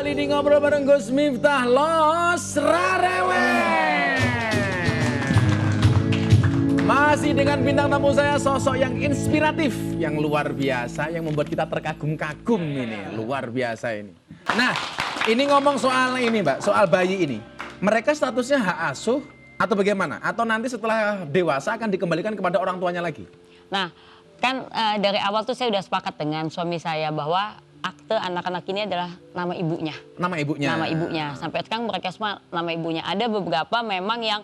kembali di Ngobrol bareng Gus Miftah Los Rarewe. Masih dengan bintang tamu saya, sosok yang inspiratif, yang luar biasa, yang membuat kita terkagum-kagum ini, luar biasa ini. Nah, ini ngomong soal ini Mbak, soal bayi ini. Mereka statusnya hak asuh atau bagaimana? Atau nanti setelah dewasa akan dikembalikan kepada orang tuanya lagi? Nah, kan dari awal tuh saya udah sepakat dengan suami saya bahwa akte anak-anak ini adalah nama ibunya. Nama ibunya? Nama ibunya. Sampai sekarang mereka semua nama ibunya. Ada beberapa memang yang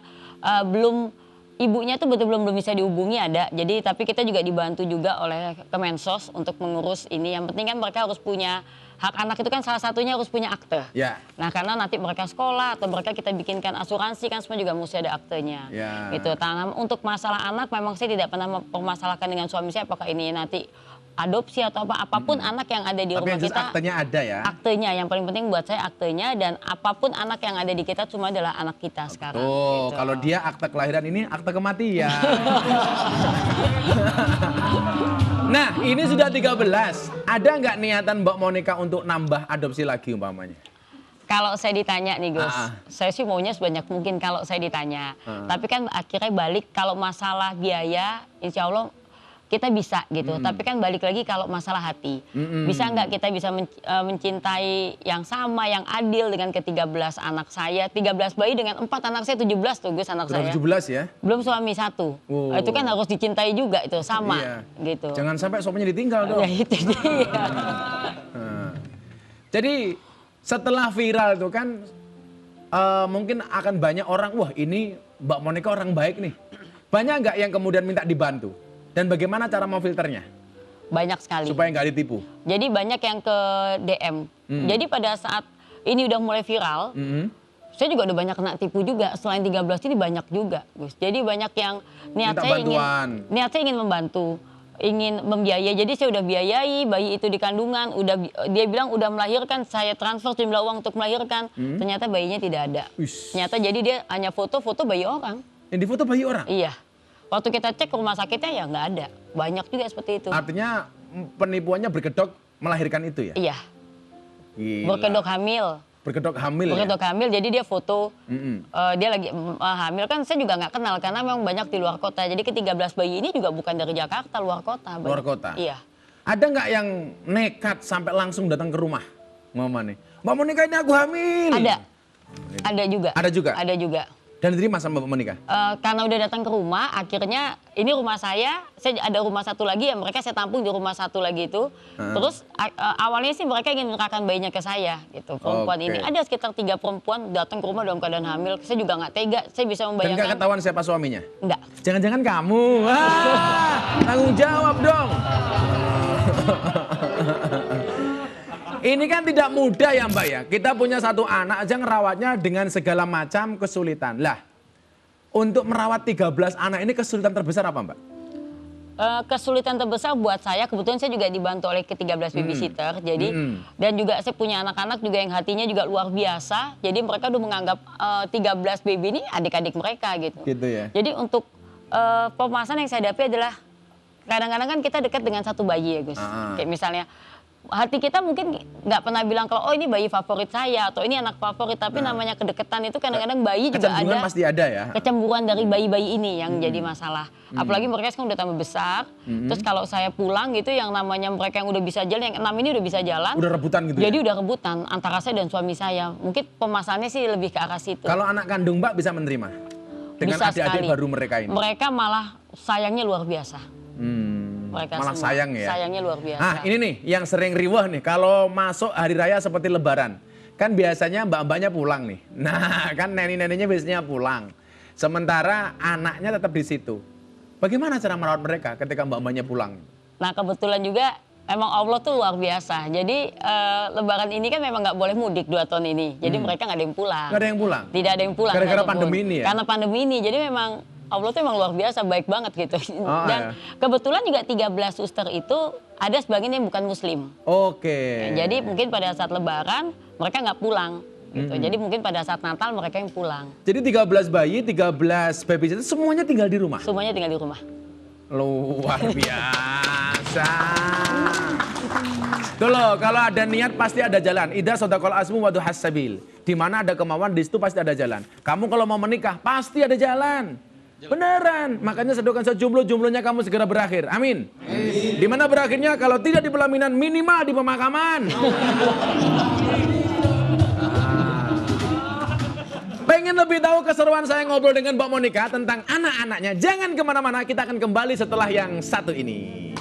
belum, ibunya tuh betul belum bisa dihubungi ada. Jadi tapi kita juga dibantu juga oleh Kemensos untuk mengurus ini. Yang penting kan mereka harus punya, hak anak itu kan salah satunya harus punya akte. Ya. Nah karena nanti mereka sekolah atau mereka kita bikinkan asuransi kan semua juga mesti ada aktenya. Ya. Gitu. Untuk masalah anak memang saya tidak pernah mempermasalahkan dengan suami saya apakah ini nanti adopsi atau apapun anak yang ada di rumah kita. Aktenya ada ya? Aktenya, yang paling penting buat saya aktenya, dan apapun anak yang ada di kita cuma adalah anak kita sekarang. Oh, gitu. kalau dia akte kelahiran, ini akte kematian. Nah, ini sudah 13. Ada nggak niatan Mbak Monica untuk nambah adopsi lagi umpamanya? Kalau saya ditanya nih Gus, saya sih maunya sebanyak mungkin kalau saya ditanya. Tapi kan akhirnya balik kalau masalah biaya, insya Allah kita bisa gitu. Tapi kan balik lagi kalau masalah hati. Bisa nggak kita bisa mencintai yang sama, yang adil dengan ke-13 anak saya. 13 bayi dengan 4 anak saya, 17 tuh Gus anak saya. 17 ya? Belum suami satu. Oh. Itu kan harus dicintai juga itu, sama gitu. Jangan sampai suaminya ditinggal dong. Ya itu dia. Jadi setelah viral itu kan mungkin akan banyak orang, wah ini Mbak Monica orang baik nih. Banyak nggak yang kemudian minta dibantu? Dan bagaimana cara memfilternya? Banyak sekali. Supaya nggak ditipu? Jadi banyak yang ke DM. Jadi pada saat ini udah mulai viral, saya juga udah banyak kena tipu juga. Selain 13 ini banyak juga, Gus. Jadi banyak yang niat saya ingin membantu, ingin membiayai. Jadi saya udah biayai bayi itu di kandungan. Dia bilang udah melahirkan, saya transfer jumlah uang untuk melahirkan. Ternyata bayinya tidak ada. Ternyata jadi dia hanya foto-foto bayi orang. Yang difoto bayi orang? Iya. Waktu kita cek ke rumah sakitnya ya nggak ada. Banyak juga seperti itu. Artinya penipuannya berkedok melahirkan itu ya? Iya. Gila. Berkedok hamil. Berkedok hamil ya? Berkedok hamil, jadi dia foto. Dia lagi hamil, kan saya juga nggak kenal. Karena memang banyak di luar kota. Jadi ke-13 bayi ini juga bukan dari Jakarta, luar kota. Luar kota? Iya. Ada nggak yang nekat sampai langsung datang ke rumah? Mama nih, Mbak Monica ini aku hamil. Ada. Ada juga. Ada juga? Ada juga. Dan diterima sama Mbak Monica? Karena udah datang ke rumah, akhirnya ini rumah saya ada rumah satu lagi ya, mereka saya tampung di rumah satu lagi itu. Terus awalnya sih mereka ingin menyerahkan bayinya ke saya gitu, perempuan ini. Ada sekitar 3 perempuan datang ke rumah dalam keadaan hamil. Saya juga nggak tega, saya bisa membayangkan. Dan nggak ketahuan siapa suaminya? Enggak. Jangan-jangan kamu? Tanggung jawab dong. Ini kan tidak mudah ya Mbak ya. Kita punya satu anak aja ngerawatnya dengan segala macam kesulitan. Lah, untuk merawat 13 anak ini kesulitan terbesar apa Mbak? Kesulitan terbesar buat saya, kebetulan saya juga dibantu oleh ke-13 babysitter. Jadi dan juga saya punya anak-anak juga yang hatinya juga luar biasa. Jadi mereka udah menganggap 13 baby ini adik-adik mereka gitu. Gitu ya. Jadi untuk pemasaran yang saya hadapi adalah kadang-kadang kan kita dekat dengan satu bayi ya Gus. Kayak misalnya hati kita mungkin nggak pernah bilang kalau oh ini bayi favorit saya atau ini anak favorit, tapi namanya kedekatan itu kadang-kadang bayi juga ada. Kecemburuan pasti ada ya. Kecemburuan dari bayi-bayi ini yang jadi masalah. Apalagi mereka sekarang udah tambah besar. Terus kalau saya pulang gitu, yang namanya mereka yang udah bisa jalan, yang 6 ini udah bisa jalan. Udah rebutan gitu. Jadi ya? udah rebutan antara saya dan suami saya. Mungkin pemasarannya sih lebih ke arah situ. Kalau anak kandung Mbak bisa menerima dengan adik-adik baru mereka ini? Mereka malah sayangnya luar biasa. Mereka malah semua sayang ya. Sayangnya luar biasa. Nah ini nih yang sering riwah nih, kalau masuk hari raya seperti lebaran. Kan biasanya mbak-mbaknya pulang nih. Nah kan nenek-neneknya biasanya pulang. Sementara anaknya tetap di situ. Bagaimana cara merawat mereka ketika mbak-mbaknya pulang? Nah kebetulan juga emang Allah tuh luar biasa. Jadi lebaran ini kan memang nggak boleh mudik 2 tahun ini. Jadi mereka nggak ada yang pulang. Nggak ada yang pulang? Tidak ada yang pulang. Gara-gara pandemi ini ya? Karena pandemi ini. Jadi memang Allah tuh emang luar biasa, baik banget gitu. Dan kebetulan juga 13 suster itu ada sebagian yang bukan muslim. Oke. Jadi mungkin pada saat lebaran mereka nggak pulang. Gitu. Jadi mungkin pada saat Natal mereka yang pulang. Jadi 13 bayi, 13 babysitter semuanya tinggal di rumah? Semuanya tinggal di rumah. Luar biasa. Tuh loh, kalau ada niat pasti ada jalan. Idza sadaqal azmu wa duhas sabil. Di mana ada kemauan, di situ pasti ada jalan. Kamu kalau mau menikah, pasti ada jalan. Beneran. Makanya sedokan sejumlah, jumlahnya kamu segera berakhir. Amin. Di mana berakhirnya? Kalau tidak di pelaminan, minimal di pemakaman. Pengen lebih tahu keseruan saya ngobrol dengan Mbak Monica tentang anak-anaknya? Jangan kemana-mana, kita akan kembali setelah yang satu ini.